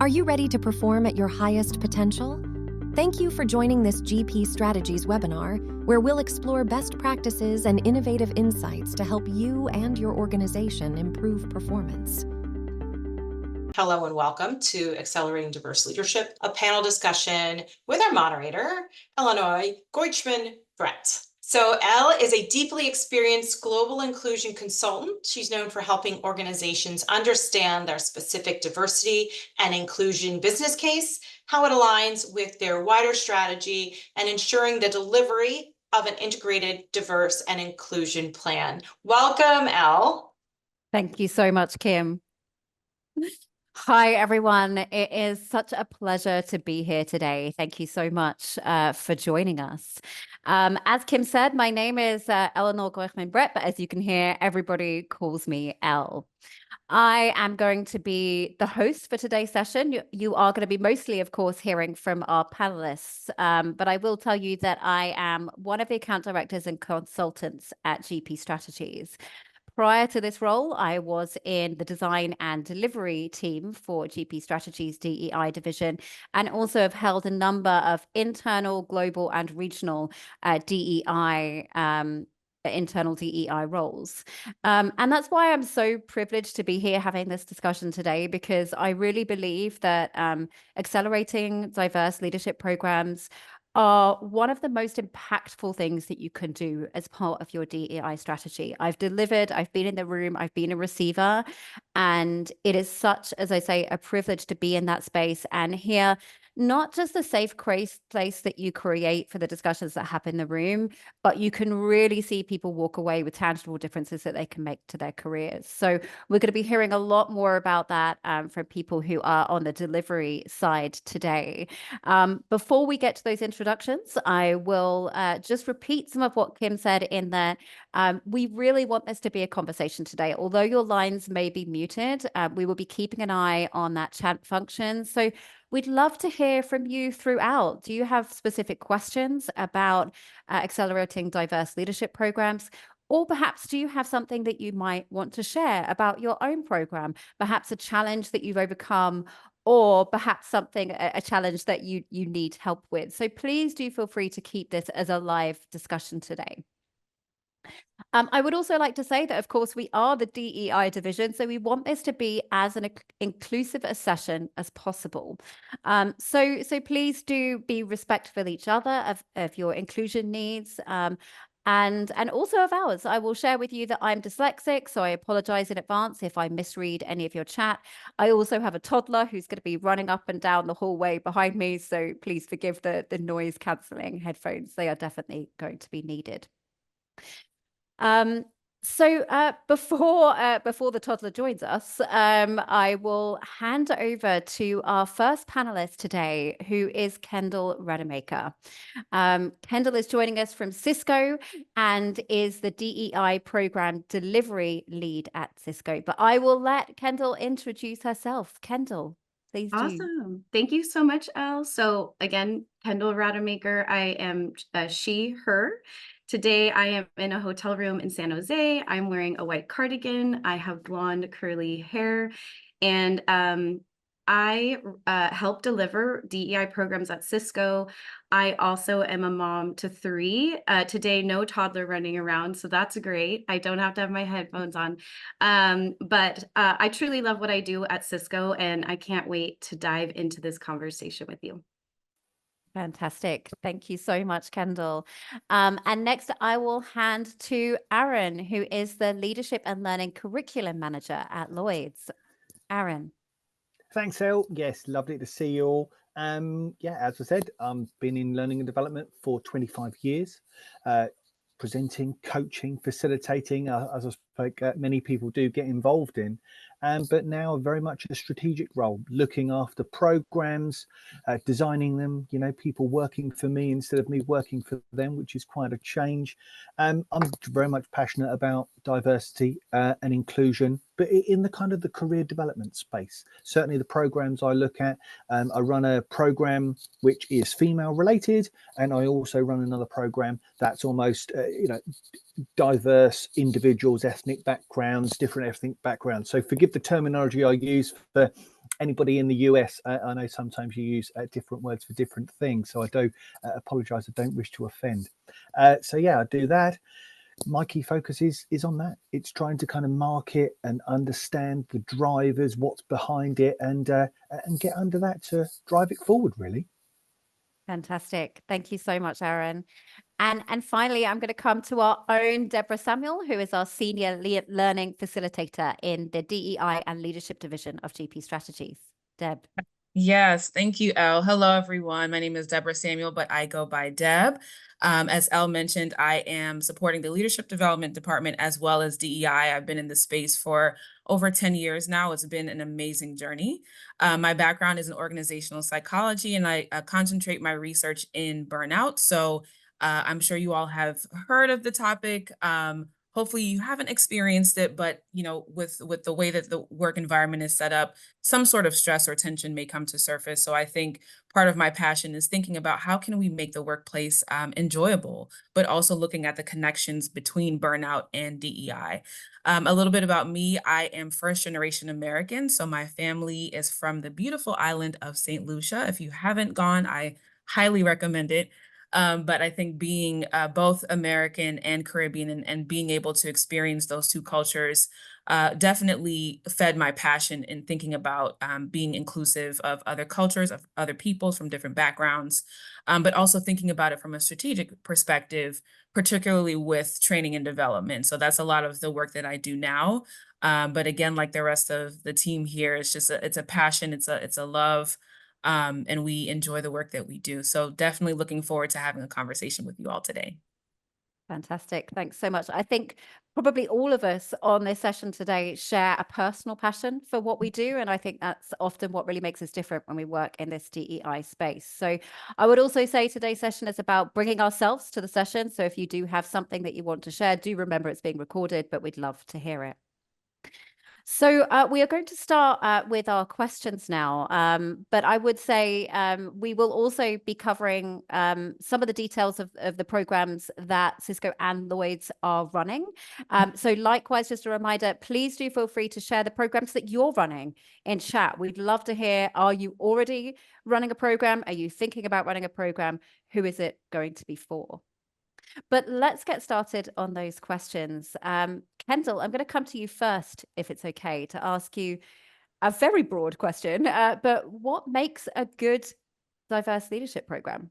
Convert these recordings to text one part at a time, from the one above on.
Are you ready to perform at your highest potential? Thank you for joining this GP Strategies webinar, where we'll explore best practices and innovative insights to help you and your organization improve performance. Hello and welcome to Accelerating Diverse Leadership, a panel discussion with our moderator, Eleanor Goichman-Brett. So Elle is a deeply experienced global inclusion consultant. She's known for helping organizations understand their specific diversity and inclusion business case, how it aligns with their wider strategy, and ensuring the delivery of an integrated, diverse, and inclusion plan. Welcome, Elle. Thank you so much, Kim. Hi, everyone. It is such a pleasure to be here today. Thank you so much for joining us. As Kim said, my name is Eleanor Goichman-Brett, but as you can hear, everybody calls me Elle. I am going to be the host for today's session. You are going to be mostly, of course, hearing from our panelists, but I will tell you that I am one of the account directors and consultants at GP Strategies. Prior to this role, I was in the design and delivery team for GP Strategies DEI division, and also have held a number of internal, global, and regional internal DEI roles. And that's why I'm so privileged to be here having this discussion today, because I really believe that accelerating diverse leadership programs are one of the most impactful things that you can do as part of your DEI strategy. I've delivered, I've been in the room, I've been a receiver, and it is such, as I say, a privilege to be in that space and hear not just the safe place that you create for the discussions that happen in the room, but you can really see people walk away with tangible differences that they can make to their careers. So we're going to be hearing a lot more about that from people who are on the delivery side today. Before we get to those introductions, I will just repeat some of what Kim said in that we really want this to be a conversation today. Although your lines may be muted, we will be keeping an eye on that chat function. So we'd love to hear from you throughout. Do you have specific questions about accelerating diverse leadership programs? Or perhaps do you have something that you might want to share about your own program? Perhaps a challenge that you've overcome, or perhaps a challenge that you need help with. So please do feel free to keep this as a live discussion today. I would also like to say that, of course, we are the DEI division, so we want this to be as an inclusive a session as possible. So please do be respectful of each other, of your inclusion needs, and also of ours. I will share with you that I'm dyslexic, so I apologize in advance if I misread any of your chat. I also have a toddler who's going to be running up and down the hallway behind me, so please forgive the noise cancelling headphones. They are definitely going to be needed. Before the toddler joins us, I will hand over to our first panelist today, who is Kendall Rademacher. Kendall is joining us from Cisco and is the DEI program delivery lead at Cisco. But I will let Kendall introduce herself. Kendall, please do. Awesome. Thank you so much, Elle. So again, Kendall Rademacher. I am she, her. Today, I am in a hotel room in San Jose. I'm wearing a white cardigan. I have blonde curly hair, and I help deliver DEI programs at Cisco. I also am a mom to 3. Today, no toddler running around, so that's great. I don't have to have my headphones on. But I truly love what I do at Cisco, and I can't wait to dive into this conversation with you. Fantastic. Thank you so much, Kendall. And next, I will hand to Aaron, who is the Leadership and Learning Curriculum Manager at Lloyds. Aaron. Thanks, Elle. Yes, lovely to see you all. Yeah, as I said, I've been in learning and development for 25 years, presenting, coaching, facilitating, as I spoke, many people do get involved in. But now very much a strategic role, looking after programs, designing them, people working for me instead of me working for them, which is quite a change. I'm very much passionate about diversity and inclusion, but in the kind of the career development space. Certainly the programs I look at, I run a program which is female related, and I also run another program that's almost, diverse individuals, ethnic backgrounds, different ethnic backgrounds. So forgive the terminology I use for anybody in the US, I know sometimes you use different words for different things, so I do apologize. I don't wish to offend. So yeah, I do that. My key focus is on that. It's trying to kind of market and understand the drivers, what's behind it, and get under that to drive it forward, really. Fantastic. Thank you so much, Aaron. And finally, I'm going to come to our own Deborah Samuel, who is our Senior Learning Facilitator in the DEI and Leadership Division of GP Strategies. Deb. Yes, thank you, Elle. Hello, everyone. My name is Deborah Samuel, but I go by Deb. As Elle mentioned, I am supporting the Leadership Development Department as well as DEI. I've been in the space for over 10 years now. It's been an amazing journey. My background is in organizational psychology, and I concentrate my research in burnout. So I'm sure you all have heard of the topic. Hopefully you haven't experienced it, but with the way that the work environment is set up, some sort of stress or tension may come to surface. So I think part of my passion is thinking about how can we make the workplace enjoyable, but also looking at the connections between burnout and DEI. A little bit about me, I am first generation American. So my family is from the beautiful island of St. Lucia. If you haven't gone, I highly recommend it. But I think being both American and Caribbean and being able to experience those two cultures definitely fed my passion in thinking about being inclusive of other cultures, of other peoples from different backgrounds, but also thinking about it from a strategic perspective, particularly with training and development. So that's a lot of the work that I do now. But again, like the rest of the team here, it's just it's a passion, it's a love. And we enjoy the work that we do. So definitely looking forward to having a conversation with you all today. Fantastic. Thanks so much. I think probably all of us on this session today share a personal passion for what we do. And I think that's often what really makes us different when we work in this DEI space. So I would also say today's session is about bringing ourselves to the session. So if you do have something that you want to share, do remember it's being recorded, but we'd love to hear it. So we are going to start with our questions now, but I would say we will also be covering some of the details of the programs that Cisco and Lloyds are running. So likewise, just a reminder, please do feel free to share the programs that you're running in chat. We'd love to hear, are you already running a program? Are you thinking about running a program? Who is it going to be for? But let's get started on those questions. Kendall, I'm going to come to you first, if it's okay, to ask you a very broad question, but what makes a good diverse leadership program?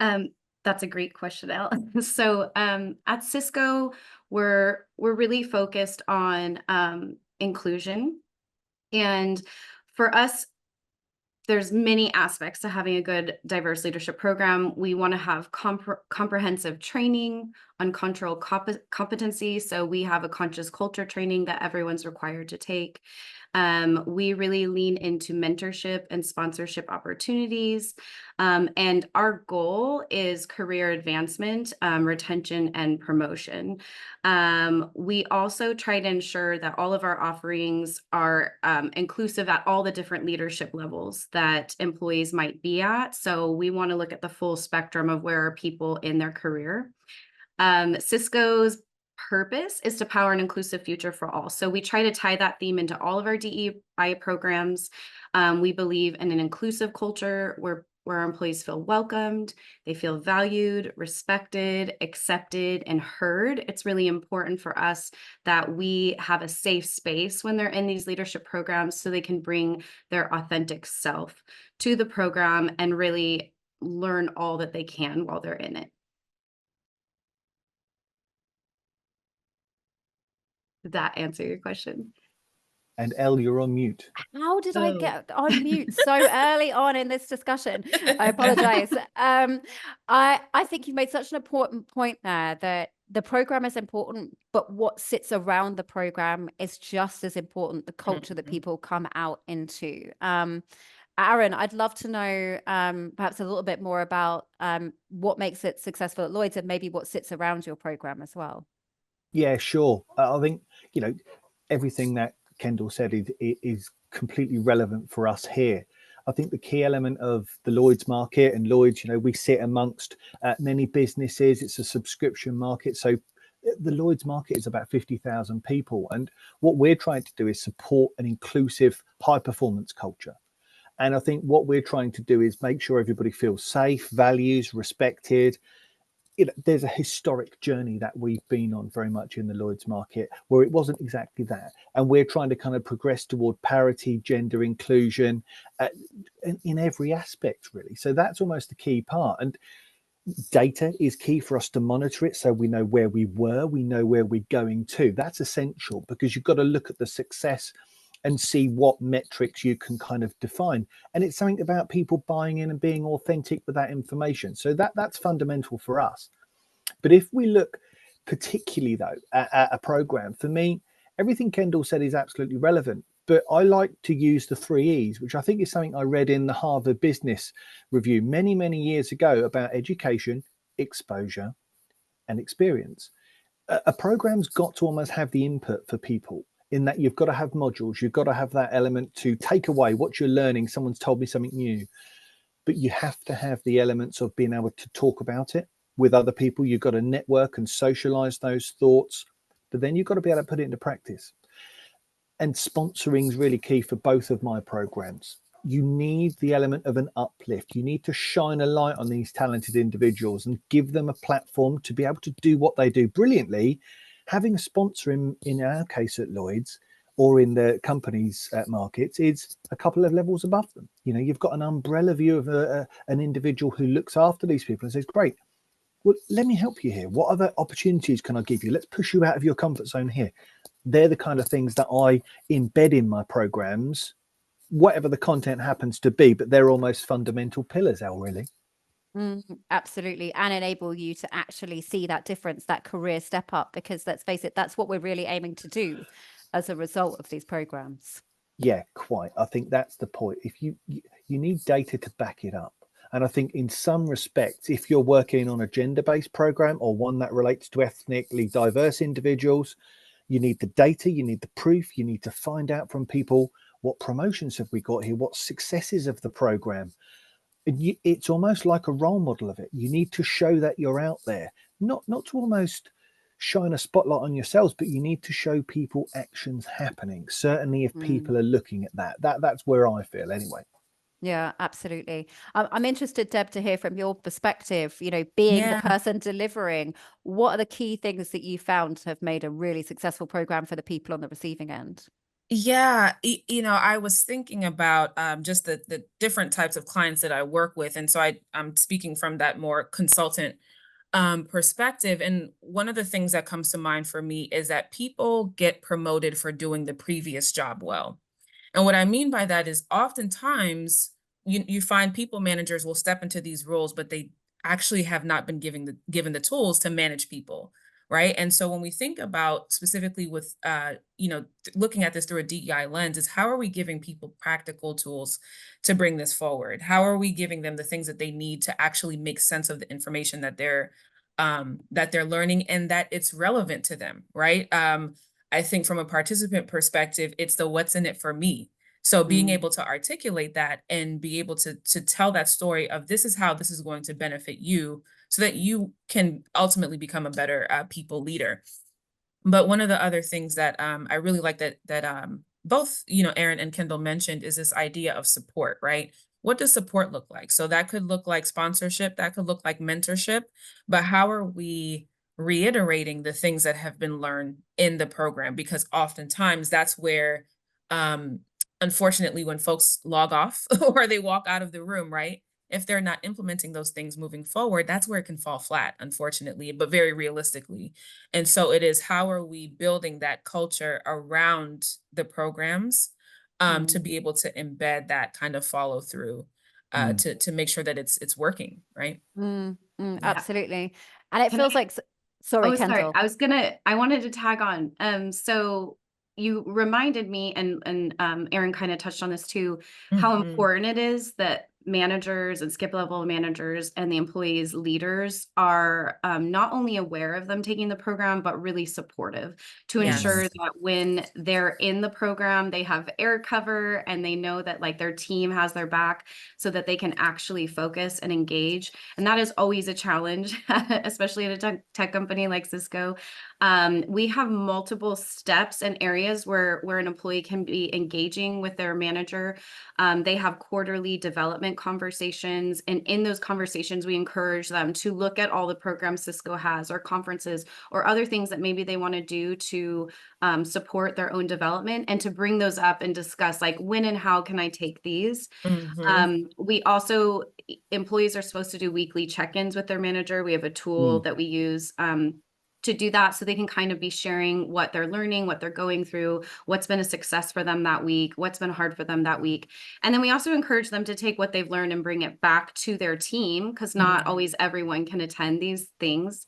That's a great question, Elle. So at Cisco, we're really focused on inclusion. And for us, there's many aspects to having a good diverse leadership program. We want to have comprehensive training on cultural competency. So we have a conscious culture training that everyone's required to take. We really lean into mentorship and sponsorship opportunities. And our goal is career advancement, retention, and promotion. We also try to ensure that all of our offerings are inclusive at all the different leadership levels that employees might be at. So we want to look at the full spectrum of where are people in their career. Cisco's purpose is to power an inclusive future for all. So we try to tie that theme into all of our DEI programs. We believe in an inclusive culture where our employees feel welcomed, they feel valued, respected, accepted, and heard. It's really important for us that we have a safe space when they're in these leadership programs so they can bring their authentic self to the program and really learn all that they can while they're in it. Did that answer your question? And Elle, you're on mute. How did I get on mute so early on in this discussion? I apologize. I think you made such an important point there that the program is important, but what sits around the program is just as important, the culture that people come out into. Aaron, I'd love to know perhaps a little bit more about what makes it successful at Lloyds and maybe what sits around your program as well. Yeah, sure. I think, everything that Kendall said is completely relevant for us here. I think the key element of the Lloyds market, and Lloyds, we sit amongst many businesses. It's a subscription market. So the Lloyd's market is about 50,000 people. And what we're trying to do is support an inclusive, high performance culture. And I think what we're trying to do is make sure everybody feels safe, values, respected. There's a historic journey that we've been on very much in the Lloyd's market where it wasn't exactly that. And we're trying to kind of progress toward parity, gender inclusion in every aspect, really. So that's almost the key part. And data is key for us to monitor it, so we know where we were, we know where we're going to. That's essential, because you've got to look at the success and see what metrics you can kind of define. And it's something about people buying in and being authentic with that information. So that's fundamental for us. But if we look particularly though at a program, for me, everything Kendall said is absolutely relevant. But I like to use the 3 E's, which I think is something I read in the Harvard Business Review many, many years ago about education, exposure, and experience. A program's got to almost have the input for people, in that you've got to have modules, you've got to have that element to take away what you're learning. Someone's told me something new, but you have to have the elements of being able to talk about it with other people. You've got to network and socialize those thoughts, but then you've got to be able to put it into practice. And sponsoring is really key for both of my programs. You need the element of an uplift. You need to shine a light on these talented individuals and give them a platform to be able to do what they do brilliantly. Having a sponsor in our case at Lloyd's, or in the company's markets, is a couple of levels above them. You know, you've got an umbrella view of an individual who looks after these people and says, great, well, let me help you here. What other opportunities can I give you? Let's push you out of your comfort zone here. They're the kind of things that I embed in my programs, whatever the content happens to be, but they're almost fundamental pillars, Elle, really. Absolutely. And enable you to actually see that difference, that career step up, because let's face it, that's what we're really aiming to do as a result of these programs. Yeah, quite. I think that's the point. If you need data to back it up. And I think in some respects, if you're working on a gender-based program or one that relates to ethnically diverse individuals, you need the data, you need the proof, you need to find out from people, what promotions have we got here, what successes of the program. It's almost like a role model of it. You need to show that you're out there, not to almost shine a spotlight on yourselves, but you need to show people actions happening. Certainly if people are looking at that's where I feel anyway. Yeah, absolutely. I'm interested, Deb, to hear from your perspective, you know, being the person delivering, what are the key things that you found have made a really successful program for the people on the receiving end? Yeah, you know, I was thinking about just the different types of clients that I work with. And so I'm speaking from that more consultant perspective. And one of the things that comes to mind for me is that people get promoted for doing the previous job well. And what I mean by that is oftentimes you find people managers will step into these roles, but they actually have not been given the tools to manage people, right? And so when we think about specifically with looking at this through a DEI lens, is how are we giving people practical tools to bring this forward? How are we giving them the things that they need to actually make sense of the information that they're learning and that it's relevant to them, right? I think from a participant perspective, it's the what's in it for me. So being able to articulate that and be able to tell that story of this is how this is going to benefit you so that you can ultimately become a better people leader. But one of the other things that I really like that both, Erin and Kendall mentioned is this idea of support, right? What does support look like? So that could look like sponsorship, that could look like mentorship, but how are we reiterating the things that have been learned in the program? Because oftentimes that's where, unfortunately, when folks log off or they walk out of the room, right? If they're not implementing those things moving forward, that's where it can fall flat, unfortunately, but very realistically. And so it is, how are we building that culture around the programs to be able to embed that kind of follow through to make sure that it's working, right? Absolutely. And it feels like, sorry, Kendall. I wanted to tag on. So you reminded me, and Erin kind of touched on this too, how important it is that managers and skip level managers and the employees leaders are not only aware of them taking the program, but really supportive to ensure Yes. that when they're in the program, they have air cover and they know that like their team has their back so that they can actually focus and engage. And that is always a challenge, especially at a tech company like Cisco. We have multiple steps and areas where an employee can be engaging with their manager. They have quarterly development conversations, and in those conversations, we encourage them to look at all the programs Cisco has, or conferences, or other things that maybe they want to do to support their own development, and to bring those up and discuss like when and how can I take these. We also, employees are supposed to do weekly check-ins with their manager. We have a tool that we use to do that, so they can kind of be sharing what they're learning, what they're going through, what's been a success for them that week, what's been hard for them that week. And then we also encourage them to take what they've learned and bring it back to their team, because not always everyone can attend these things.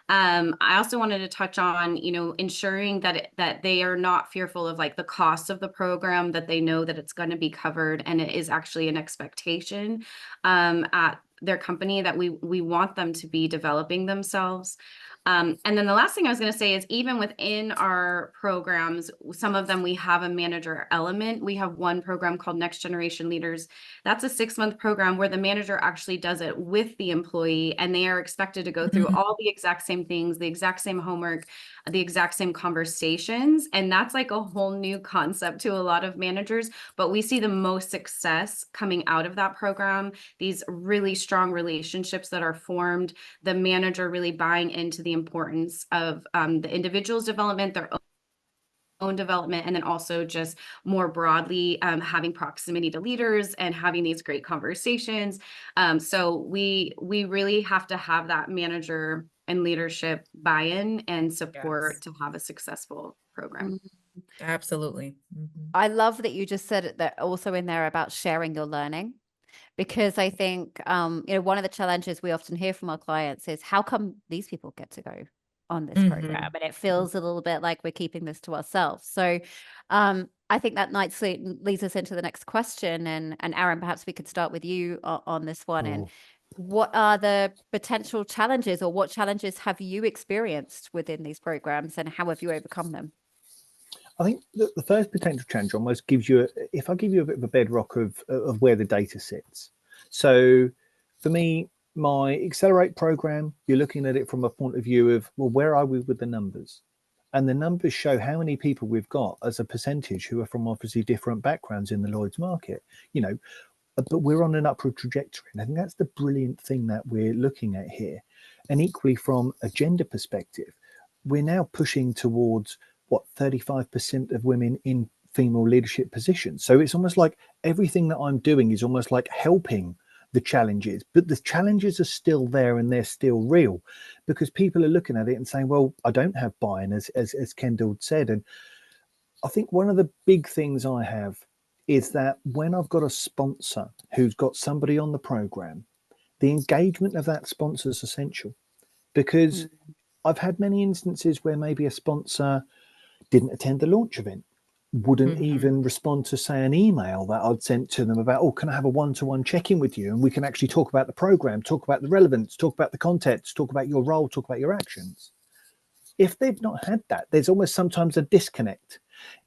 I also wanted to touch on, ensuring that they are not fearful of like the cost of the program, that they know that it's going to be covered and it is actually an expectation at their company, that we want them to be developing themselves. And then the last thing I was going to say is, even within our programs, some of them we have a manager element. We have one program called Next Generation Leaders. That's a 6-month program where the manager actually does it with the employee, and they are expected to go through all the exact same things, the exact same homework, the exact same conversations. And that's like a whole new concept to a lot of managers, but we see the most success coming out of that program. These really strong relationships that are formed, the manager really buying into the importance of the individual's development, their own development, and then also just more broadly having proximity to leaders and having these great conversations. So we really have to have that manager and leadership buy-in and support to have a successful program. Absolutely. I love that you just said that also in there about sharing your learning, because I think, one of the challenges we often hear from our clients is, how come these people get to go on this program? And it feels a little bit like we're keeping this to ourselves. So I think that nicely leads us into the next question. And Aaron, perhaps we could start with you on this one. And what are the potential challenges, or what challenges have you experienced within these programs, and how have you overcome them? I think the first potential challenge almost gives you, if I give you a bit of a bedrock of where the data sits. So for me, my Accelerate program, you're looking at it from a point of view of, well, where are we with the numbers? And the numbers show how many people we've got as a percentage who are from obviously different backgrounds in the Lloyd's market, but we're on an upward trajectory. And I think that's the brilliant thing that we're looking at here. And equally, from a gender perspective, we're now pushing towards 35% of women in female leadership positions. So it's almost like everything that I'm doing is almost like helping the challenges, but the challenges are still there and they're still real, because people are looking at it and saying, well, I don't have buy-in, as Kendall said. And I think one of the big things I have is that when I've got a sponsor who's got somebody on the program, the engagement of that sponsor is essential, because I've had many instances where maybe a sponsor didn't attend the launch event, wouldn't even respond to, say, an email that I'd sent to them about, can I have a one-to-one check-in with you? And we can actually talk about the program, talk about the relevance, talk about the context, talk about your role, talk about your actions. If they've not had that, there's almost sometimes a disconnect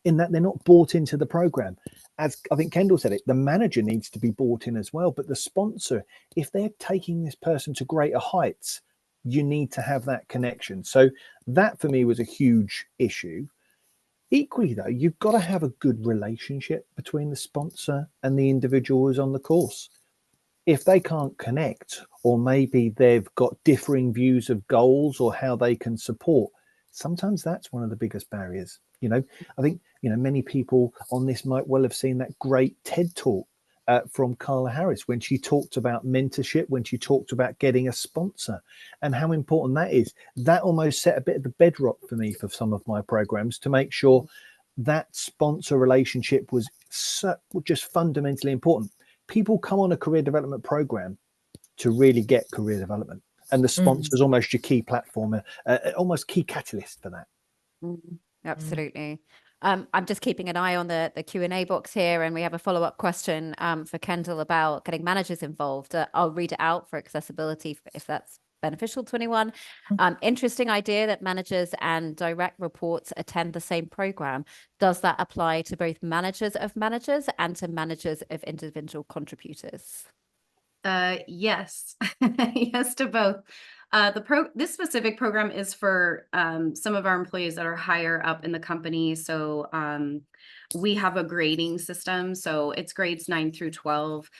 in that they're not bought into the program. As I think Kendall said it, the manager needs to be bought in as well, but the sponsor, if they're taking this person to greater heights, you need to have that connection. So that for me was a huge issue. Equally, though, you've got to have a good relationship between the sponsor and the individual who's on the course. If they can't connect, or maybe they've got differing views of goals or how they can support, sometimes that's one of the biggest barriers. I think, many people on this might well have seen that great TED talk from Carla Harris when she talked about mentorship, when she talked about getting a sponsor and how important that is. That almost set a bit of the bedrock for me for some of my programs, to make sure that sponsor relationship was just fundamentally important. People come on a career development program to really get career development, and the sponsor is almost your key platform, almost key catalyst for that. Absolutely. I'm just keeping an eye on the Q&A box here, and we have a follow-up question for Kendall about getting managers involved. I'll read it out for accessibility if that's beneficial to anyone. Interesting idea that managers and direct reports attend the same program. Does that apply to both managers of managers and to managers of individual contributors? Yes, yes to both. This specific program is for some of our employees that are higher up in the company. So we have a grading system. So it's grades 9 through 12,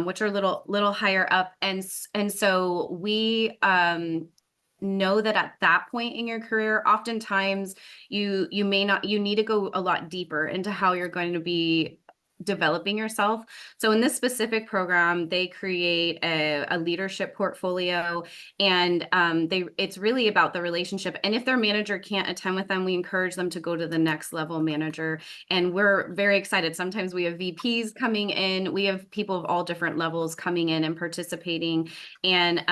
which are a little higher up. And so we know that at that point in your career, oftentimes you need to go a lot deeper into how you're going to be developing yourself. So in this specific program, they create a leadership portfolio, and it's really about the relationship. And if their manager can't attend with them, we encourage them to go to the next level manager. And we're very excited. Sometimes we have VPs coming in. We have people of all different levels coming in and participating. And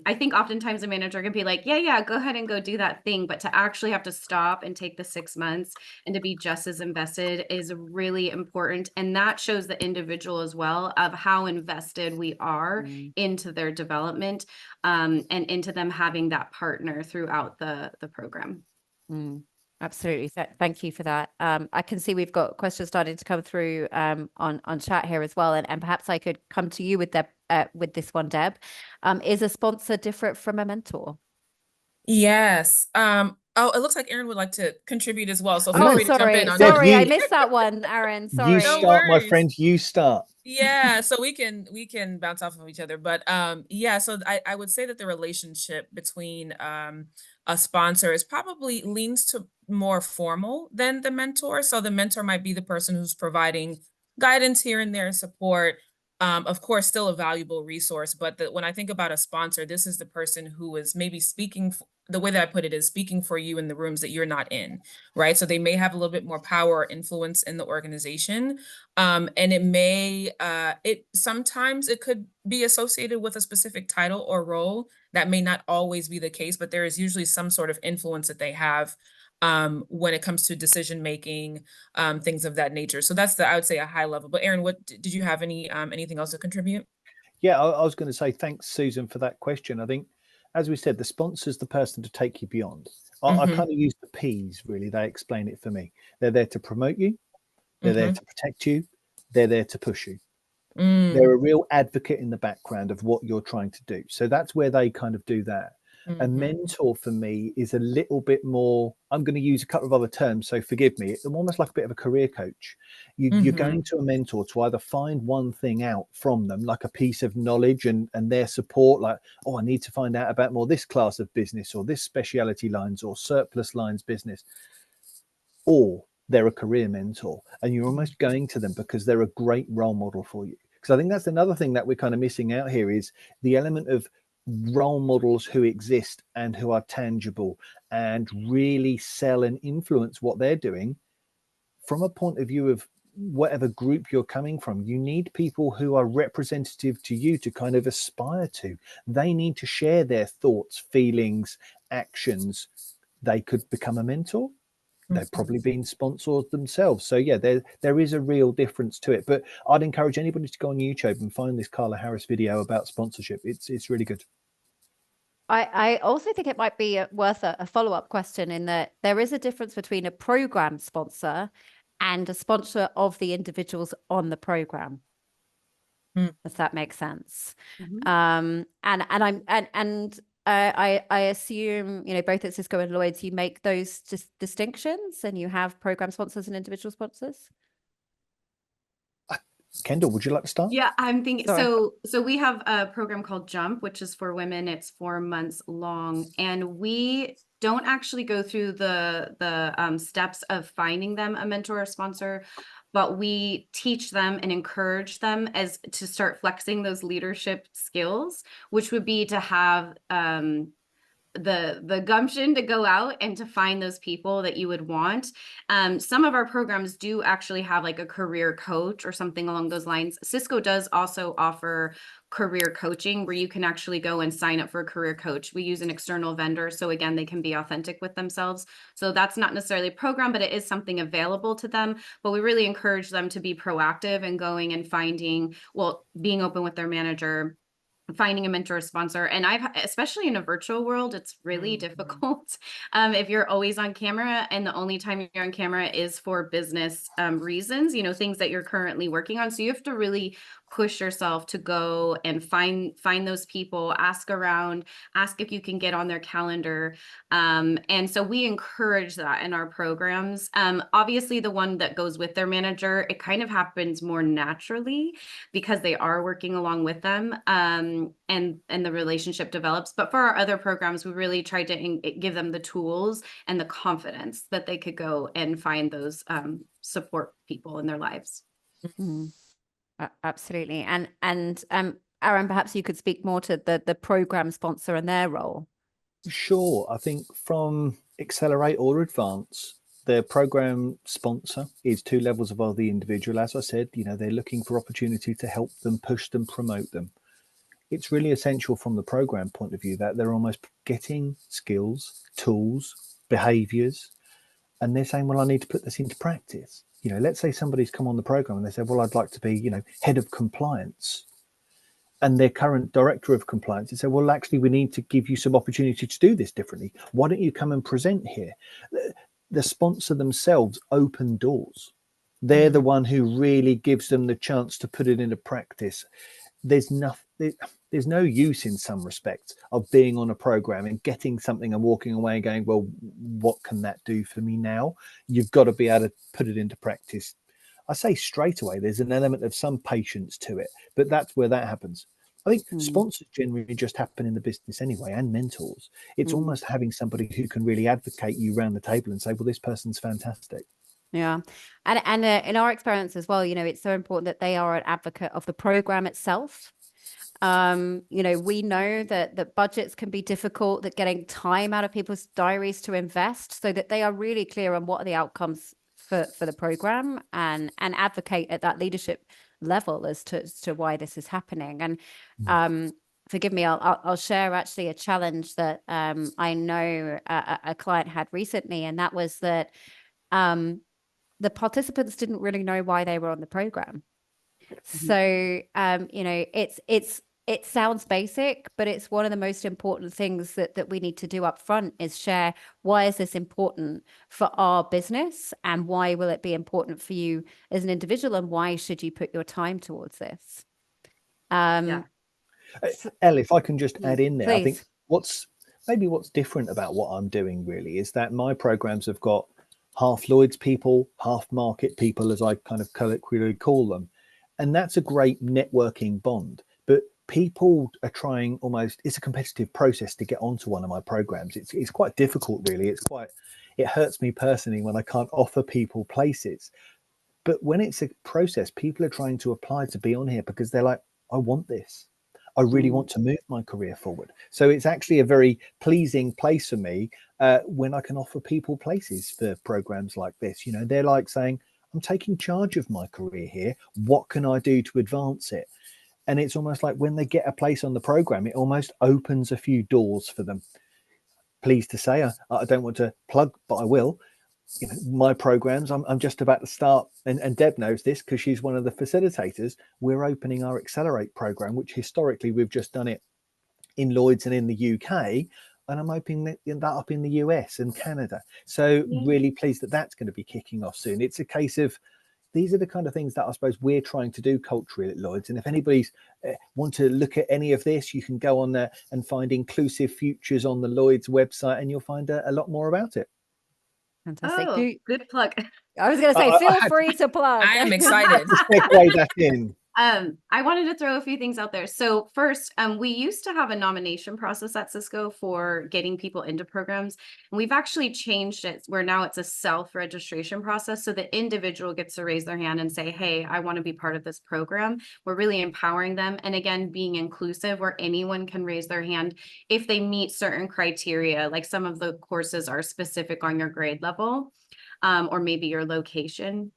I think oftentimes a manager can be like, yeah, go ahead and go do that thing. But to actually have to stop and take the 6 months and to be just as invested is really important. And that shows the individual as well of how invested we are into their development, and into them having that partner throughout the program. Absolutely. Thank you for that. I can see we've got questions starting to come through on chat here as well. And perhaps I could come to you with this one, Deb. Is a sponsor different from a mentor? Yes. Oh, it looks like Aaron would like to contribute as well. So feel Oh, free to jump in on sorry, that. I missed that one, Aaron. Sorry. You No start, my worries. friend. You start. Yeah, so we can bounce off of each other. But yeah, so I would say that the relationship between a sponsor is probably leans to more formal than the mentor. So the mentor might be the person who's providing guidance here and there, support. Of course, still a valuable resource. But when I think about a sponsor, this is the person who is maybe speaking, the way that I put it is speaking for you in the rooms that you're not in, right? So they may have a little bit more power or influence in the organization. And it may, sometimes it could be associated with a specific title or role. That may not always be the case, but there is usually some sort of influence that they have when it comes to decision making, things of that nature. So that's I would say a high level. But Aaron, what did you have anything else to contribute? Yeah, I was going to say thanks, Susan, for that question. I think, as we said, the sponsor's the person to take you beyond. I kind of use the P's, really. They explain it for me. They're there to promote you. They're there to protect you. They're there to push you. They're a real advocate in the background of what you're trying to do. So that's where they kind of do that. A mentor for me is a little bit more, I'm going to use a couple of other terms, so forgive me. It's almost like a bit of a career coach. You're going to a mentor to either find one thing out from them, like a piece of knowledge and their support, like, oh, I need to find out about more this class of business or this specialty lines or surplus lines business. Or they're a career mentor and you're almost going to them because they're a great role model for you. Because I think that's another thing that we're kind of missing out here is the element of role models who exist and who are tangible and really sell and influence what they're doing from a point of view of whatever group you're coming from. You need people who are representative to you to kind of aspire to. They need to share their thoughts, feelings, actions. They could become a mentor. They've probably been sponsors themselves. So yeah, there is a real difference to it. But I'd encourage anybody to go on YouTube and find this Carla Harris video about sponsorship. It's really good. I also think it might be worth a follow-up question in that there is a difference between a program sponsor and a sponsor of the individuals on the program. If that makes sense. I assume, both at Cisco and Lloyd's, you make those distinctions and you have program sponsors and individual sponsors. Kendall, would you like to start? Yeah, I'm thinking, Sorry. so we have a program called Jump, which is for women. It's 4 months long, and we don't actually go through the steps of finding them a mentor or sponsor, but we teach them and encourage them as to start flexing those leadership skills, which would be to have the gumption to go out and to find those people that you would want. Some of our programs do actually have like a career coach or something along those lines. Cisco does also offer career coaching where you can actually go and sign up for a career coach. We use an external vendor, so again, they can be authentic with themselves. So that's not necessarily a program, but it is something available to them. But we really encourage them to be proactive and going and finding, well, being open with their manager, finding a mentor or sponsor. And especially in a virtual world, it's really difficult if you're always on camera and the only time you're on camera is for business reasons, things that you're currently working on. So you have to really push yourself to go and find those people, ask around, ask if you can get on their calendar. And so we encourage that in our programs. Obviously, the one that goes with their manager, it kind of happens more naturally because they are working along with them, and the relationship develops. But for our other programs, we really try to give them the tools and the confidence that they could go and find those support people in their lives. Mhm. Absolutely. And Aaron, perhaps you could speak more to the program sponsor and their role. Sure. I think from Accelerate or Advance, the program sponsor is 2 levels above the individual. As I said, they're looking for opportunity to help them, push them, promote them. It's really essential from the program point of view that they're almost getting skills, tools, behaviors, and they're saying, well, I need to put this into practice. Let's say somebody's come on the program and they said, well, I'd like to be, head of compliance. And their current director of compliance, they say, well, actually, we need to give you some opportunity to do this differently. Why don't you come and present here? The sponsor themselves open doors. They're the one who really gives them the chance to put it into practice. There's no use in some respects of being on a program and getting something and walking away and going, well, what can that do for me now? You've got to be able to put it into practice. I say straight away, there's an element of some patience to it, but that's where that happens. I think sponsors generally just happen in the business anyway, and mentors. It's almost having somebody who can really advocate you around the table and say, well, this person's fantastic. Yeah. And in our experience as well, it's so important that they are an advocate of the program itself. We know that budgets can be difficult, that getting time out of people's diaries to invest, so that they are really clear on what are the outcomes for the program and advocate at that leadership level as to why this is happening. And forgive me, I'll share actually a challenge that I know a client had recently, and that was that the participants didn't really know why they were on the program. So it sounds basic, but it's one of the most important things that we need to do up front is share, why is this important for our business, and why will it be important for you as an individual, and why should you put your time towards this? Elle, if I can just add in there, Please. I think what's different about what I'm doing really is that my programs have got half Lloyd's people, half market people, as I kind of colloquially call them. And that's a great networking bond. But people are trying it's a competitive process to get onto one of my programs. It's quite difficult, really. It hurts me personally when I can't offer people places. But when it's a process, people are trying to apply to be on here because they're like, I want this. I really want to move my career forward. So it's actually a very pleasing place for me when I can offer people places for programs like this. They're like saying, I'm taking charge of my career here. What can I do to advance it? And it's almost like when they get a place on the program, it almost opens a few doors for them. Pleased to say, I don't want to plug, but I will. My programs, I'm just about to start, and Deb knows this because she's one of the facilitators. We're opening our Accelerate program, which historically we've just done it in Lloyd's and in the UK, and I'm opening that up in the US and Canada. So really pleased that that's going to be kicking off soon. It's a case of, these are the kind of things that I suppose we're trying to do culturally at Lloyd's. And if anybody's want to look at any of this, you can go on there and find Inclusive Futures on the Lloyd's website, and you'll find a lot more about it. Fantastic. Oh, good plug. I was going to say, feel free to plug. I am excited. Segue that in. I wanted to throw a few things out there. So first, we used to have a nomination process at Cisco for getting people into programs. And we've actually changed it where now it's a self-registration process. So the individual gets to raise their hand and say, hey, I want to be part of this program. We're really empowering them. And again, being inclusive where anyone can raise their hand if they meet certain criteria, like some of the courses are specific on your grade level, or maybe your location.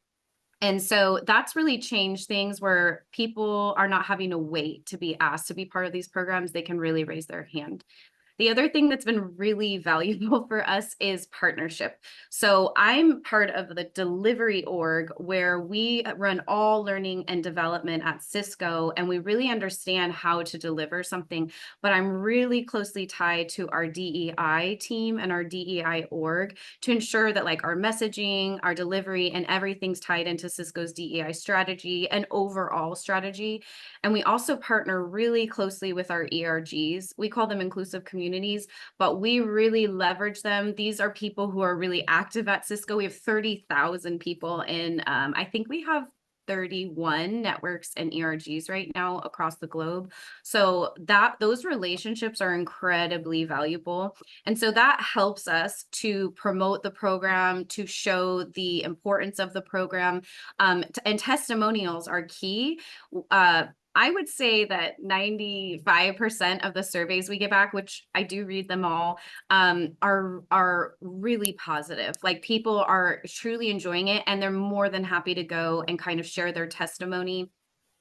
And so that's really changed things where people are not having to wait to be asked to be part of these programs. They can really raise their hand. The other thing that's been really valuable for us is partnership. So I'm part of the delivery org where we run all learning and development at Cisco, and we really understand how to deliver something. But I'm really closely tied to our DEI team and our DEI org to ensure that like our messaging, our delivery, and everything's tied into Cisco's DEI strategy and overall strategy. And we also partner really closely with our ERGs. We call them inclusive communities, but we really leverage them. These are people who are really active at Cisco. We have 30,000 people in, I think we have 31 networks and ERGs right now across the globe. So those relationships are incredibly valuable. And so that helps us to promote the program, to show the importance of the program, and testimonials are key. I would say that 95% of the surveys we get back, which I do read them all, are really positive. Like people are truly enjoying it and they're more than happy to go and kind of share their testimony.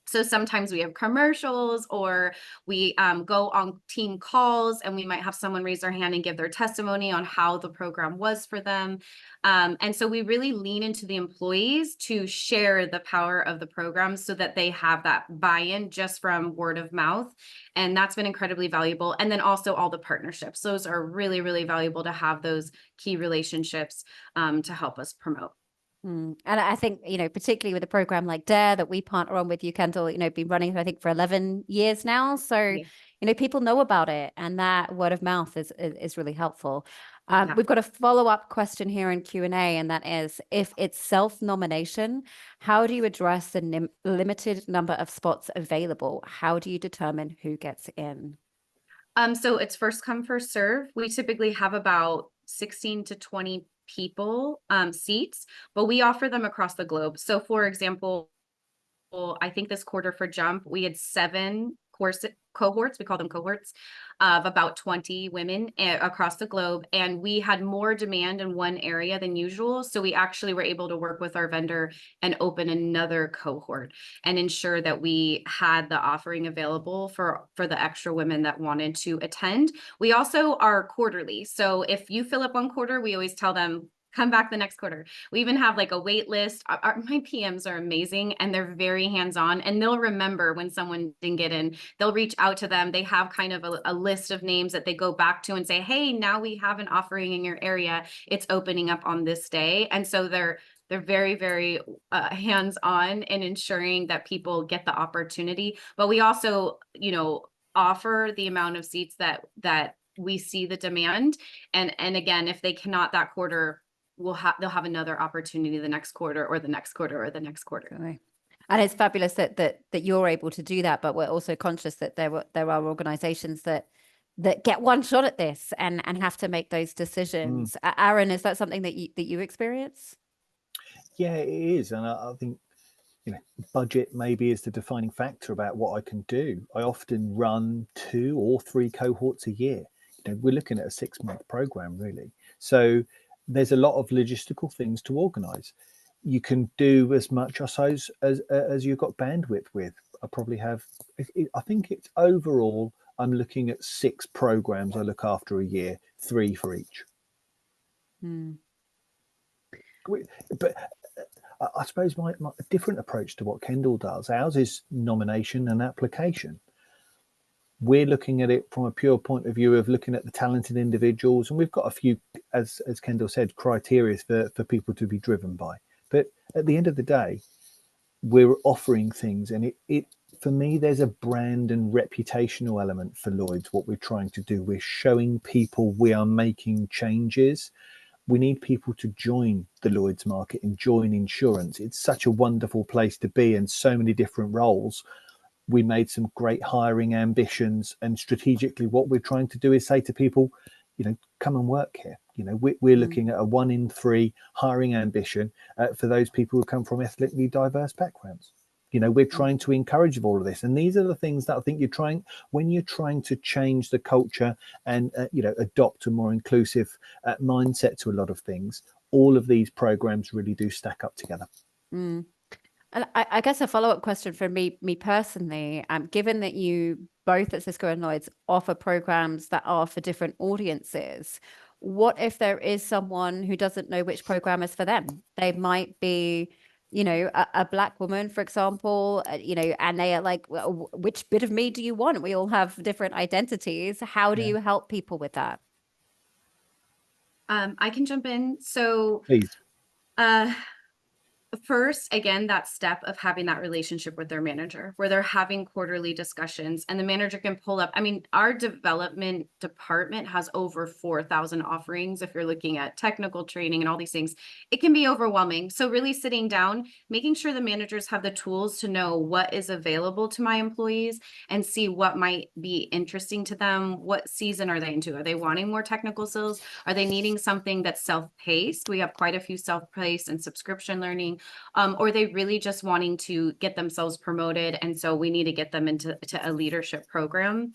So sometimes we have commercials or we go on team calls and we might have someone raise their hand and give their testimony on how the program was for them. And so we really lean into the employees to share the power of the program so that they have that buy-in just from word of mouth. And that's been incredibly valuable. And then also all the partnerships. Those are really, really valuable to have those key relationships to help us promote. And I think, particularly with a program like DARE that we partner on with you, Kendall, been running, I think, for 11 years now. So, Yeah. People know about it and that word of mouth is really helpful. Yeah. We've got a follow-up question here in Q&A, and that is, if it's self-nomination, how do you address the limited number of spots available? How do you determine who gets in? So it's first come, first serve. We typically have about 16 to 20 people seats, but we offer them across the globe. So for example, I think this quarter for JUMP, we had 7 cohorts, we call them cohorts, of about 20 women across the globe. And we had more demand in one area than usual. So we actually were able to work with our vendor and open another cohort and ensure that we had the offering available for the extra women that wanted to attend. We also are quarterly. So if you fill up one quarter, we always tell them, come back the next quarter. We even have like a wait list. My PMs are amazing and they're very hands-on, and they'll remember when someone didn't get in. They'll reach out to them. They have kind of a list of names that they go back to and say, hey, now we have an offering in your area. It's opening up on this day. And so they're very, very hands-on in ensuring that people get the opportunity. But we also, offer the amount of seats that we see the demand. And again, if they cannot that quarter, they'll have another opportunity the next quarter or the next quarter or the next quarter. Okay. And it's fabulous that you're able to do that, but we're also conscious that there are organizations that get one shot at this and have to make those decisions. Aaron, is that something that you experience? Yeah, it is. And I think, budget maybe is the defining factor about what I can do. I often run 2 or 3 cohorts a year. We're looking at a 6-month program, really. So there's a lot of logistical things to organize. You can do as much, I suppose, as you've got bandwidth with. I probably have, I think it's overall, I'm looking at 6 programs I look after a year, 3 for each. But I suppose my different approach to what Kendall does, ours is nomination and application. We're looking at it from a pure point of view of looking at the talented individuals. And we've got a few, as Kendall said, criteria for people to be driven by. But at the end of the day, we're offering things. And it for me, there's a brand and reputational element for Lloyd's. What we're trying to do, we're showing people we are making changes. We need people to join the Lloyd's market and join insurance. It's such a wonderful place to be, and so many different roles. We made some great hiring ambitions, and strategically what we're trying to do is say to people, come and work here. We're looking at a 1 in 3 hiring ambition for those people who come from ethnically diverse backgrounds. We're trying to encourage all of this, and these are the things that I think when you're trying to change the culture and adopt a more inclusive mindset to a lot of things. All of these programs really do stack up together. And I guess a follow-up question for me personally, given that you both at Cisco and Lloyd's offer programs that are for different audiences, what if there is someone who doesn't know which program is for them? They might be, a Black woman, for example, and they are like, well, which bit of me do you want? We all have different identities. How do you help people with that? I can jump in. So Please. First, again, that step of having that relationship with their manager where they're having quarterly discussions and the manager can pull up. I mean, our development department has over 4,000 offerings. If you're looking at technical training and all these things, it can be overwhelming. So really sitting down, making sure the managers have the tools to know what is available to my employees and see what might be interesting to them. What season are they into? Are they wanting more technical skills? Are they needing something that's self-paced? We have quite a few self-paced and subscription learning. Or they really just wanting to get themselves promoted. And so we need to get them into a leadership program.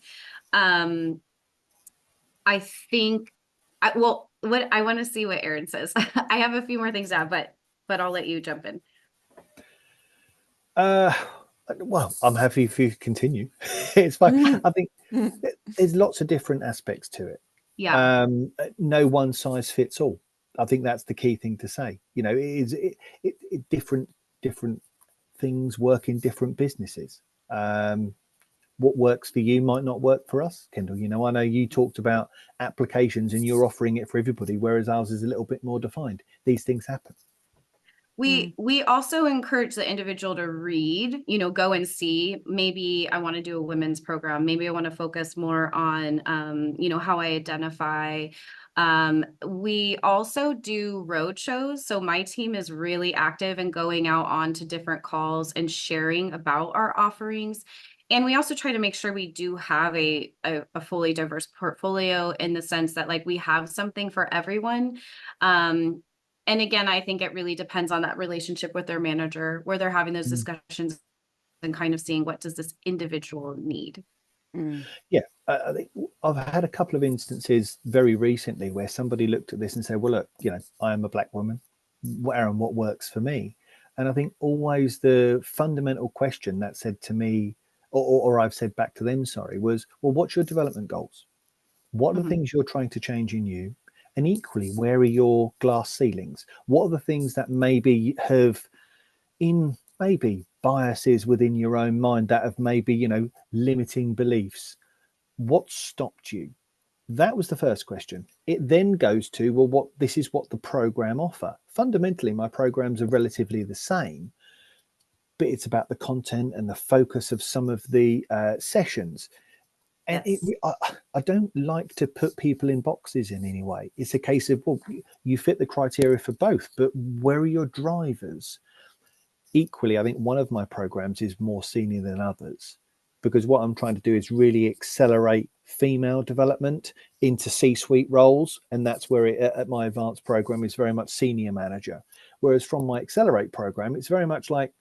I think, I want to see what Erin says. I have a few more things to add, but I'll let you jump in. Well, I'm happy if you continue. It's fine. I think there's lots of different aspects to it. Yeah. No one size fits all. I think that's the key thing to say. Different things work in different businesses. What works for you might not work for us, Kendall. I know you talked about applications and you're offering it for everybody, whereas ours is a little bit more defined. These things happen. We also encourage the individual to read, go and see, maybe I want to do a women's program. Maybe I want to focus more on, how I identify. We also do road shows. So my team is really active in going out onto different calls and sharing about our offerings. And we also try to make sure we do have a fully diverse portfolio in the sense that we have something for everyone. And again, I think it really depends on that relationship with their manager, where they're having those discussions and kind of seeing what does this individual need. Yeah, I think I've had a couple of instances very recently where somebody looked at this and said, well, look, I am a Black woman. Aaron, what works for me? And I think always the fundamental question that said to me, or I've said back to them, was, well, what's your development goals? What are the things you're trying to change in you? And equally, where are your glass ceilings? What are the things that maybe have biases within your own mind that have maybe, limiting beliefs? What stopped you? That was the first question. It then goes to, well, this is what the program offer. Fundamentally, my programs are relatively the same, but it's about the content and the focus of some of the sessions. And Yes. I don't like to put people in boxes in any way. It's a case of, well, you fit the criteria for both, but where are your drivers? Equally, I think one of my programs is more senior than others, because what I'm trying to do is really accelerate female development into C-suite roles. And that's where at my advanced program is very much senior manager. Whereas from my Accelerate program, it's very much like,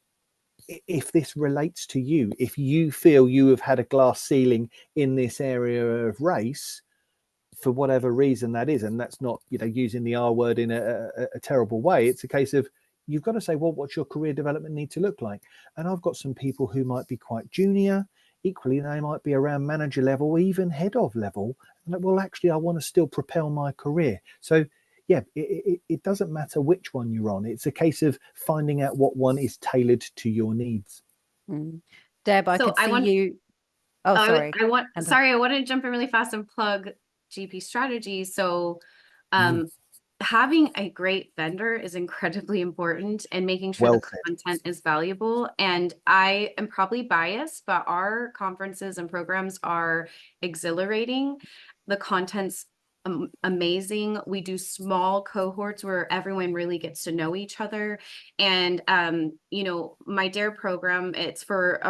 if this relates to you, if you feel you have had a glass ceiling in this area of race, for whatever reason that is, and that's not, using the R word in a terrible way, it's a case of, you've got to say, well, what's your career development need to look like? And I've got some people who might be quite junior. Equally, they might be around manager level, even head of level. And well, actually, I want to still propel my career. So yeah, it doesn't matter which one you're on. It's a case of finding out what one is tailored to your needs. Deb, I could see you. Oh, sorry. I wanted to jump in really fast and plug GP Strategy. So having a great vendor is incredibly important, and making sure the content is valuable. And I am probably biased, but our conferences and programs are exhilarating. The content's amazing. We do small cohorts where everyone really gets to know each other. And, you know, my DARE program, it's for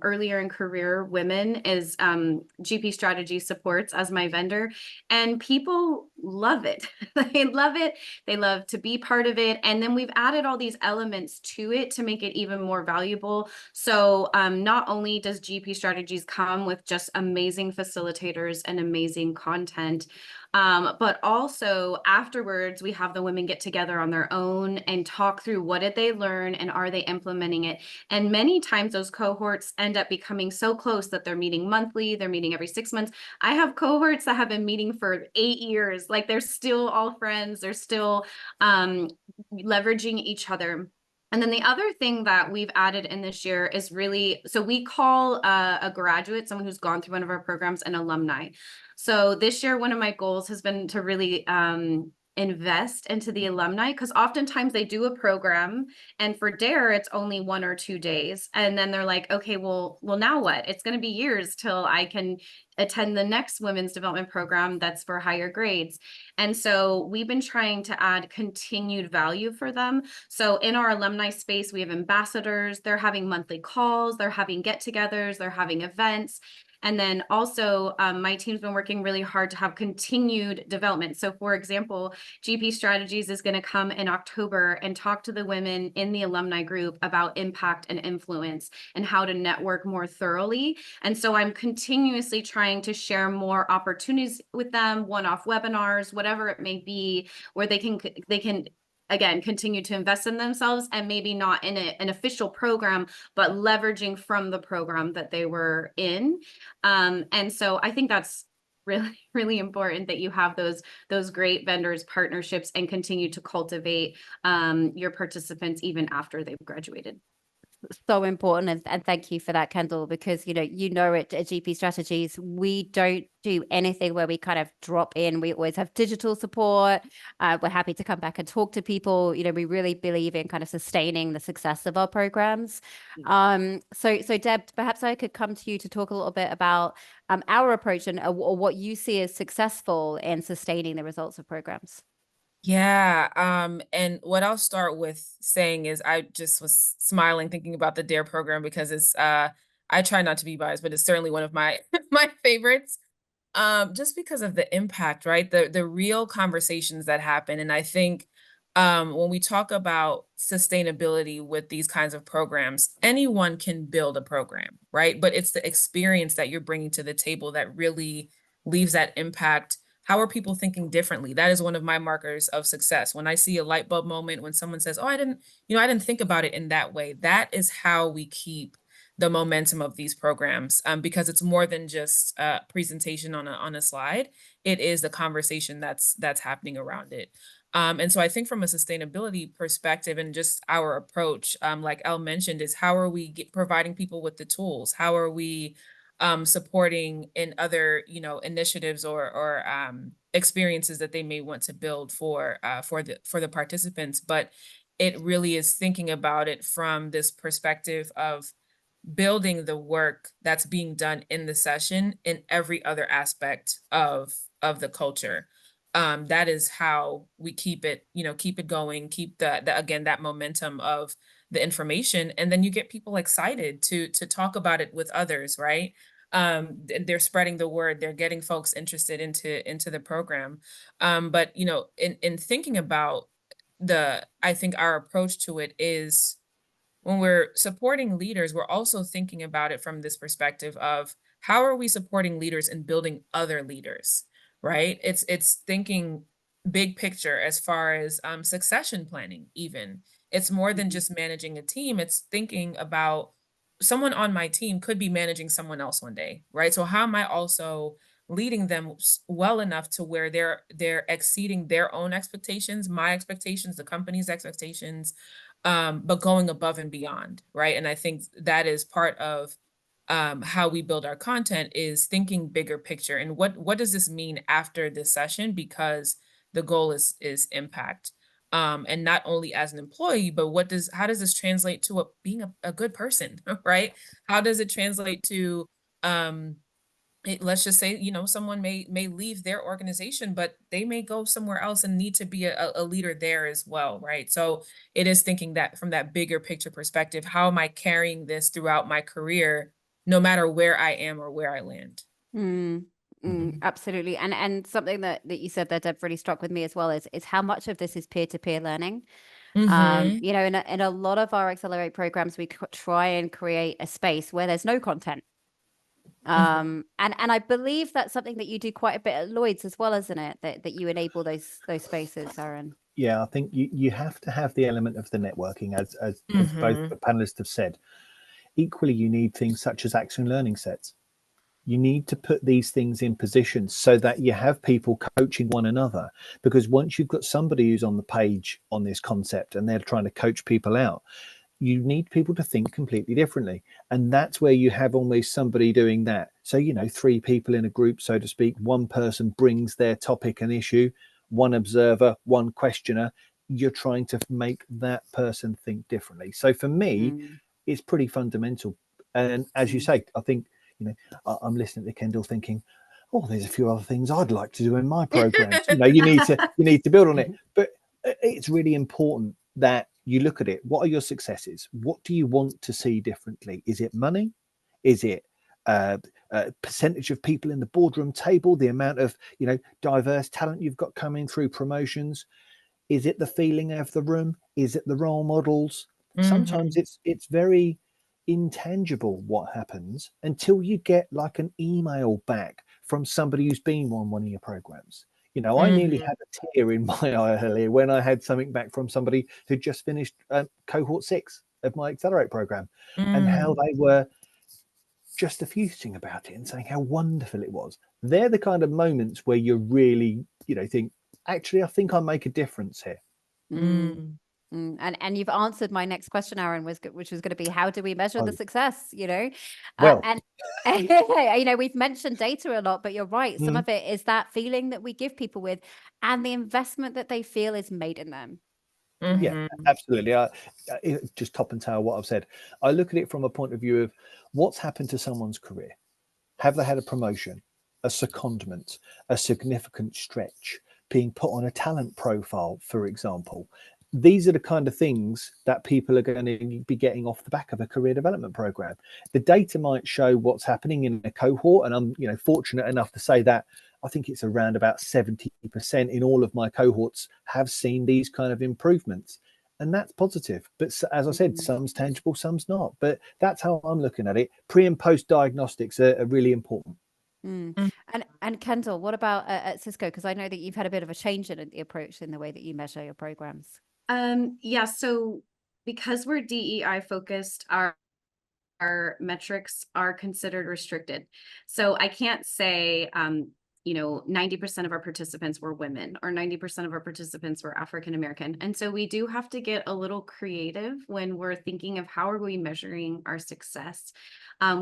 earlier in career women, is GP Strategy Supports as my vendor. And people love it. They love it. They love to be part of it. And then we've added all these elements to it to make it even more valuable. So not only does GP Strategies come with just amazing facilitators and amazing content, but also afterwards, we have the women get together on their own and talk through what did they learn and are they implementing it. And many times those cohorts end up becoming so close that they're meeting monthly, they're meeting every 6 months. I have cohorts that have been meeting for 8 years. Like they're still all friends. They're still leveraging each other. And then the other thing that we've added in this year is really, so we call a graduate, someone who's gone through one of our programs, an alumni. So this year, one of my goals has been to really invest into the alumni, because oftentimes they do a program and for DARE, it's only 1 or 2 days. And then they're like, okay, well, now what? It's going to be years till I can attend the next women's development program that's for higher grades. And so we've been trying to add continued value for them. So in our alumni space, we have ambassadors, they're having monthly calls, they're having get-togethers, they're having events. And then also my team's been working really hard to have continued development. So for example, GP Strategies is going to come in October and talk to the women in the alumni group about impact and influence and how to network more thoroughly. And so I'm continuously trying to share more opportunities with them, one-off webinars, whatever it may be, where they can again, continue to invest in themselves, and maybe not in an official program, but leveraging from the program that they were in. And so I think that's really, really important that you have those great vendors, partnerships, and continue to cultivate your participants even after they've graduated. So important, and thank you for that, Kendall, because you know at GP Strategies we don't do anything where we kind of drop in. We always have digital support. We're happy to come back and talk to people. We really believe in kind of sustaining the success of our programs. So Deb, perhaps I could come to you to talk a little bit about our approach and or what you see as successful in sustaining the results of programs. Yeah, and what I'll start with saying is I just was smiling thinking about the DARE program because it's I try not to be biased, but it's certainly one of my my favorites. Just because of the impact, right? The real conversations that happen. And I think when we talk about sustainability with these kinds of programs, anyone can build a program, right? But it's the experience that you're bringing to the table that really leaves that impact. How are people thinking differently? That is one of my markers of success. When I see a light bulb moment, when someone says, "Oh, I didn't think about it in that way." That is how we keep the momentum of these programs, because it's more than just a presentation on a slide. It is the conversation that's happening around it. And so I think from a sustainability perspective and just our approach, like Elle mentioned, is how are we providing people with the tools? How are we supporting in other, initiatives or experiences that they may want to build for the participants. But it really is thinking about it from this perspective of building the work that's being done in the session in every other aspect of the culture. That is how we keep it going, keep again, that momentum of the information. And then you get people excited to talk about it with others, right? They're spreading the word, they're getting folks interested into the program. But in thinking about I think our approach to it is when we're supporting leaders, we're also thinking about it from this perspective of how are we supporting leaders and building other leaders, right? It's thinking big picture as far as succession planning, even. It's more than just managing a team. It's thinking about someone on my team could be managing someone else one day, right? So how am I also leading them well enough to where they're exceeding their own expectations, my expectations, the company's expectations, but going above and beyond, right? And I think that is part of how we build our content, is thinking bigger picture. And what does this mean after this session? Because the goal is impact. And not only as an employee, but how does this translate to being a good person, right? How does it translate to let's just say, someone may leave their organization, but they may go somewhere else and need to be a leader there as well, right? So it is thinking that from that bigger picture perspective, how am I carrying this throughout my career, no matter where I am or where I land? Absolutely. And something that you said there, Deb, really struck with me as well is how much of this is peer-to-peer learning. Mm-hmm. In a lot of our Accelerate programs, we try and create a space where there's no content. And I believe that's something that you do quite a bit at Lloyd's as well, isn't it? That you enable those spaces, Aaron. Yeah, I think you have to have the element of the networking, as both the panelists have said. Equally, you need things such as action learning sets. You need to put these things in position so that you have people coaching one another, because once you've got somebody who's on the page on this concept and they're trying to coach people out, you need people to think completely differently. And that's where you have almost somebody doing that. So, 3 people in a group, so to speak, one person brings their topic and issue, one observer, one questioner. You're trying to make that person think differently. So for me, it's pretty fundamental. And as you say, I think, I'm listening to Kendall thinking, oh, there's a few other things I'd like to do in my programs. You need to build on it. But it's really important that you look at it. What are your successes? What do you want to see differently? Is it money? Is it percentage of people in the boardroom table, the amount of diverse talent you've got coming through promotions? Is it the feeling of the room? Is it the role models? Sometimes it's very intangible what happens until you get like an email back from somebody who's been on one of your programs. I nearly had a tear in my eye earlier when I had something back from somebody who just finished cohort 6 of my Accelerate program, and how they were just effusing about it and saying how wonderful it was. They're the kind of moments where you really, think, actually, I think I make a difference here. And you've answered my next question, Aaron, which was going to be, how do we measure the success? Well, and we've mentioned data a lot, but you're right. Some of it is that feeling that we give people with, and the investment that they feel is made in them. Yeah, absolutely. Just top and tail what I've said. I look at it from a point of view of what's happened to someone's career. Have they had a promotion, a secondment, a significant stretch, being put on a talent profile, for example? These are the kind of things that people are going to be getting off the back of a career development program. The data might show what's happening in a cohort, and I'm fortunate enough to say that I think it's around about 70% in all of my cohorts have seen these kind of improvements, and that's positive. But as I said, some's tangible, some's not. But that's how I'm looking at it. Pre and post diagnostics are really important. And Kendall, what about at Cisco? Because I know that you've had a bit of a change in the approach in the way that you measure your programs. So because we're DEI focused, our metrics are considered restricted. So I can't say 90% of our participants were women or 90% of our participants were African American. And so we do have to get a little creative when we're thinking of how are we measuring our success.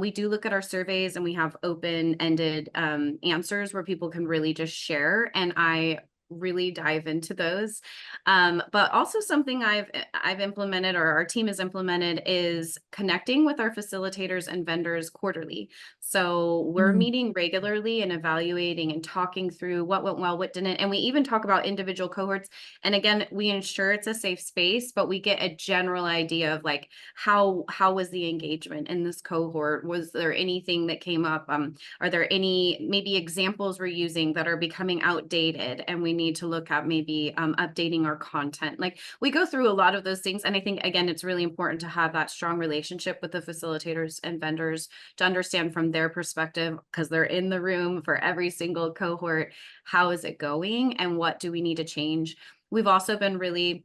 We do look at our surveys, and we have open-ended answers where people can really just share, and I really dive into those. But also something I've implemented, or our team has implemented, is connecting with our facilitators and vendors quarterly. So we're meeting regularly and evaluating and talking through what went well, what didn't. And we even talk about individual cohorts. And again, we ensure it's a safe space, but we get a general idea of like, how was the engagement in this cohort? Was there anything that came up? Are there any maybe examples we're using that are becoming outdated and we need to look at maybe updating our content? Like, we go through a lot of those things. And I think, again, it's really important to have that strong relationship with the facilitators and vendors to understand from their perspective, because they're in the room for every single cohort, how is it going and what do we need to change? We've also been really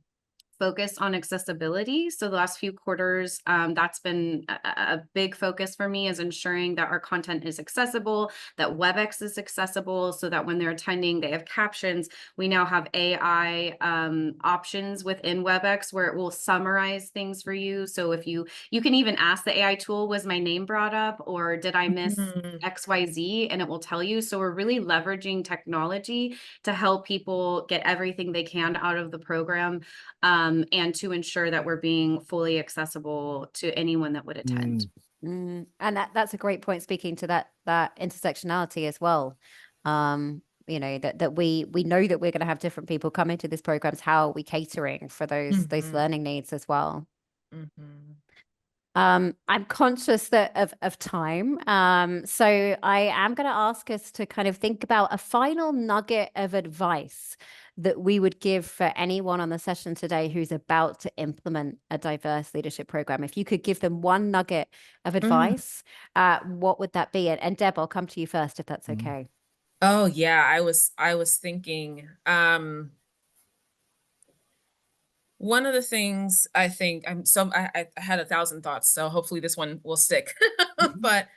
focused on accessibility. So the last few quarters, that's been a big focus for me, is ensuring that our content is accessible, that WebEx is accessible, so that when they're attending, they have captions. We now have AI options within WebEx where it will summarize things for you. So if you can even ask the AI tool, was my name brought up, or did I miss XYZ? And it will tell you. So we're really leveraging technology to help people get everything they can out of the program, and to ensure that we're being fully accessible to anyone that would attend. And that's a great point, speaking to that intersectionality as well. You know, that we know that we're going to have different people come into these programs. How are we catering for those learning needs as well? I'm conscious that of time. So I am going to ask us to kind of think about a final nugget of advice that we would give for anyone on the session today who's about to implement a diverse leadership program. If you could give them one nugget of advice, what would that be? And Deb, I'll come to you first, if that's okay. Oh yeah, I was thinking, one of the things I think I had 1,000 thoughts, so hopefully this one will stick. But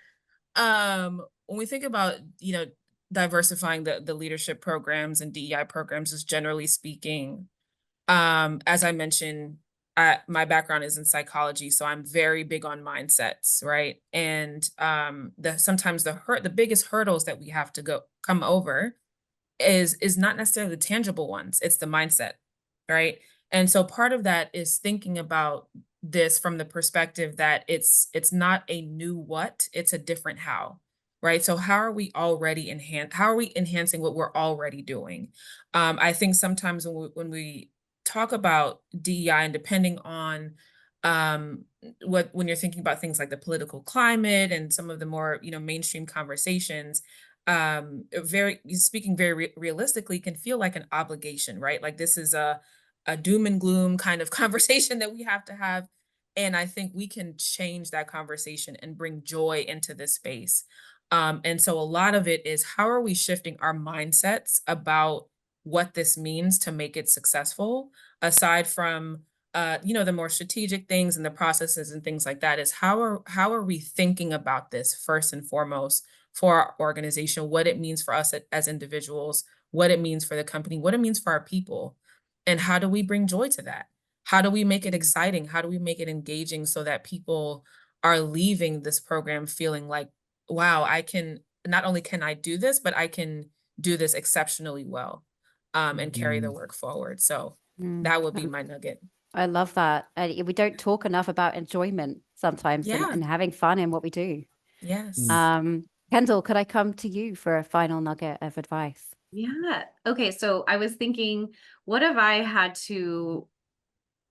when we think about, you know, diversifying the leadership programs and DEI programs, is generally speaking, as I mentioned, my background is in psychology, so I'm very big on mindsets, right? And sometimes the biggest hurdles that we have to come over is not necessarily the tangible ones, it's the mindset, right? And so part of that is thinking about this from the perspective that it's not a new what, it's a different how, right? So how are we enhancing what we're already doing? I think sometimes when we talk about DEI, and depending on when you're thinking about things like the political climate and some of the more, you know, mainstream conversations, speaking very realistically, can feel like an obligation, right? Like this is a doom and gloom kind of conversation that we have to have. And I think we can change that conversation and bring joy into this space. And so a lot of it is, how are we shifting our mindsets about what this means to make it successful, aside from you know, the more strategic things and the processes and things like that, is how are we thinking about this first and foremost for our organization, what it means for us as individuals, what it means for the company, what it means for our people, and how do we bring joy to that? How do we make it exciting? How do we make it engaging so that people are leaving this program feeling like, wow, not only can I do this, but I can do this exceptionally well, and carry the work forward. So that would be my nugget. I love that. We don't talk enough about enjoyment sometimes, and having fun in what we do. Yes. Kendall, could I come to you for a final nugget of advice? Yeah. Okay. So I was thinking, what have I had to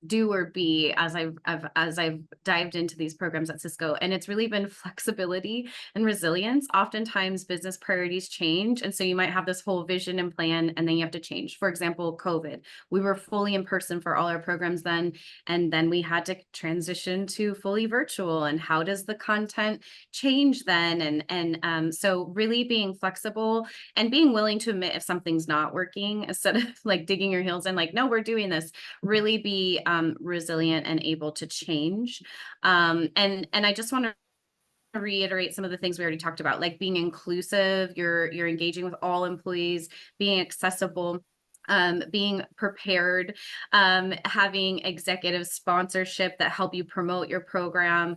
do or be as I've dived into these programs at Cisco? And it's really been flexibility and resilience. Oftentimes business priorities change, and so you might have this whole vision and plan, and then you have to change. For example, COVID, we were fully in person for all our programs then, and then we had to transition to fully virtual. And how does the content change then? And so really being flexible and being willing to admit if something's not working, instead of like digging your heels in, like, no, we're doing this. Really be resilient and able to change. And I just want to reiterate some of the things we already talked about, like being inclusive, you're engaging with all employees, being accessible, being prepared, having executive sponsorship that help you promote your program,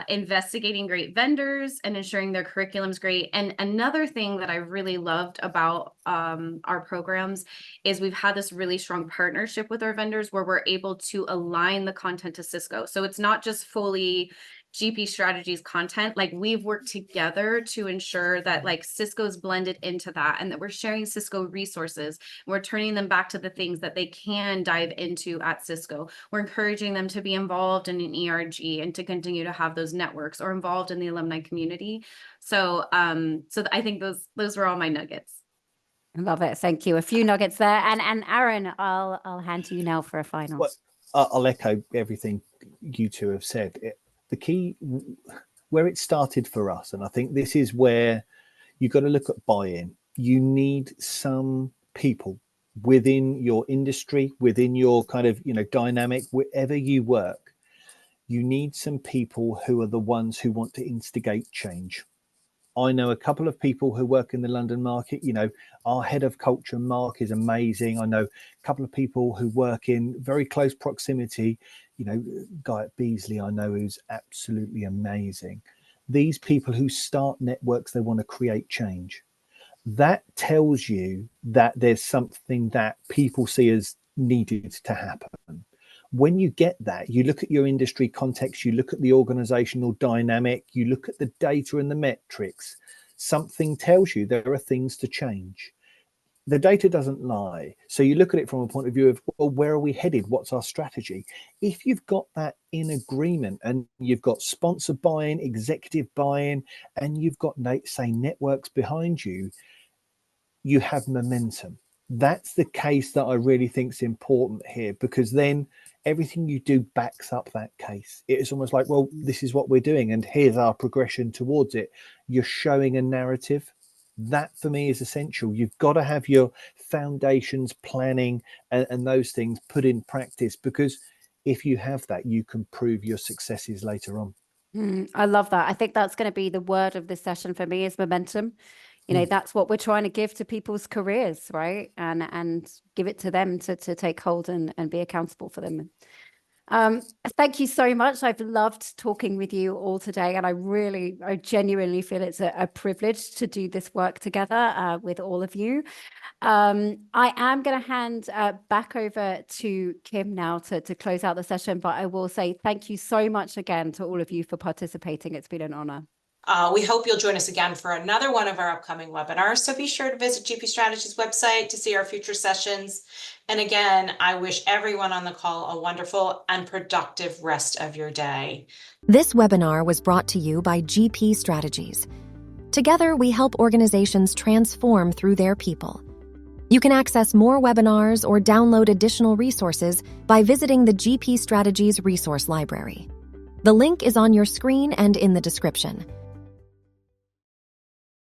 investigating great vendors and ensuring their curriculum's great. And another thing that I really loved about our programs is we've had this really strong partnership with our vendors where we're able to align the content to Cisco. So it's not just fully GP Strategies content. Like, we've worked together to ensure that like Cisco's blended into that, and that we're sharing Cisco resources. We're turning them back to the things that they can dive into at Cisco. We're encouraging them to be involved in an ERG and to continue to have those networks, or involved in the alumni community. So I think those were all my nuggets. I love it. Thank you. A few nuggets there. And Aaron, I'll hand to you now for a final. Well, I'll echo everything you two have said. The key, where it started for us, and I think this is where you've got to look at buy-in. You need some people within your industry, within your kind of, dynamic, wherever you work. You need some people who are the ones who want to instigate change. I know a couple of people who work in the London market. Our head of culture, Mark, is amazing. I know a couple of people who work in very close proximity. Guy at Beasley, I know, who's absolutely amazing. These people who start networks, they want to create change. That tells you that there's something that people see as needed to happen. when you get that, you look at your industry context, you look at the organizational dynamic, you look at the data and the metrics, something tells you there are things to change. The data doesn't lie. So you look at it from a point of view of, well, where are we headed? What's our strategy? If you've got that in agreement and you've got sponsor buy-in, executive buy-in, and you've got, say, networks behind you, you have momentum. That's the case that I really think is important here, because then everything you do backs up that case. It is almost like, well, this is what we're doing and here's our progression towards it. You're showing a narrative. That for me is essential. You've got to have your foundations, planning, and those things put in practice, because if you have that, you can prove your successes later on. I love that. I think that's going to be the word of this session for me, is momentum. You know, that's what we're trying to give to people's careers, right? And give it to them to take hold and be accountable for them. Thank you so much. I've loved talking with you all today, and I genuinely feel it's a privilege to do this work together with all of you. I am going to hand back over to Kim now to close out the session, but I will say thank you so much again to all of you for participating. It's been an honor. We hope you'll join us again for another one of our upcoming webinars. So be sure to visit GP Strategies website to see our future sessions. And again, I wish everyone on the call a wonderful and productive rest of your day. This webinar was brought to you by GP Strategies. Together, we help organizations transform through their people. You can access more webinars or download additional resources by visiting the GP Strategies Resource Library. The link is on your screen and in the description.